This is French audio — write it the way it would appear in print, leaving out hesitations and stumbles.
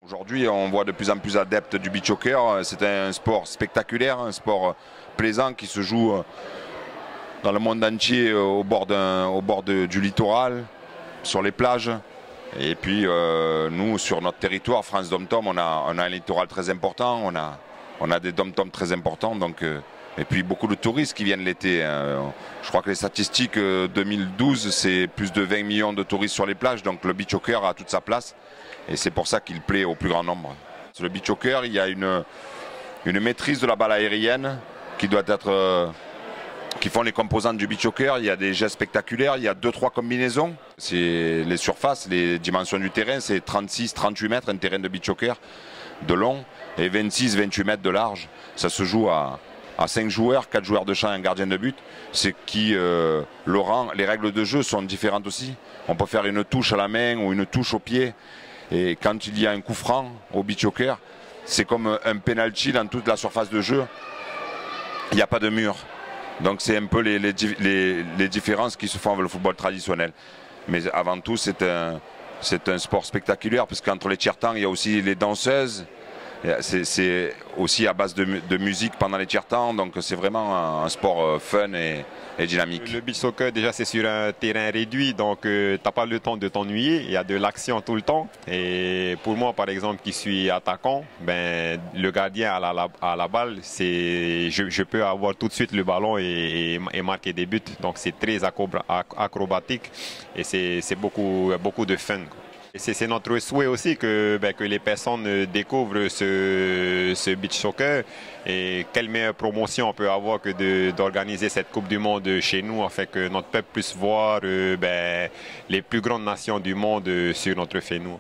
Aujourd'hui, on voit de plus en plus d'adeptes du beach soccer. C'est un sport spectaculaire, un sport plaisant qui se joue dans le monde entier au bord du littoral, sur les plages. Et puis nous, sur notre territoire, France Dom-Tom, on a un littoral très important, on a des Dom-Tom très importants. Et puis beaucoup de touristes qui viennent l'été. Je crois que les statistiques 2012, c'est plus de 20 millions de touristes sur les plages. Donc le beach soccer a toute sa place. Et c'est pour ça qu'il plaît au plus grand nombre. Sur le beach soccer, il y a une maîtrise de la balle aérienne qui doit être... qui font les composantes du beach soccer. Il y a des gestes spectaculaires, il y a 2-3 combinaisons. C'est les surfaces, les dimensions du terrain, c'est 36-38 mètres, un terrain de beach soccer de long, et 26-28 mètres de large. Ça se joue à 5 joueurs, 4 joueurs de champ et un gardien de but. C'est qui, Laurent, les règles de jeu sont différentes aussi. On peut faire une touche à la main ou une touche au pied. Et quand il y a un coup franc au beach soccer, c'est comme un penalty dans toute la surface de jeu. Il n'y a pas de mur. Donc c'est un peu les différences qui se font avec le football traditionnel. Mais avant tout, c'est un sport spectaculaire, parce qu'entre les tiers-temps, il y a aussi les danseuses. C'est aussi à base de musique pendant les tiers-temps, donc c'est vraiment un sport fun et dynamique. Le beach soccer, déjà, c'est sur un terrain réduit, donc tu n'as pas le temps de t'ennuyer, il y a de l'action tout le temps. Et pour moi, par exemple, qui suis attaquant, ben, le gardien à la balle, je peux avoir tout de suite le ballon et marquer des buts. Donc c'est très acrobatique et c'est beaucoup de fun, quoi. C'est notre souhait aussi que les personnes découvrent ce beach soccer, et quelle meilleure promotion on peut avoir que d'organiser cette Coupe du Monde chez nous, afin que notre peuple puisse voir les plus grandes nations du monde sur notre fénou.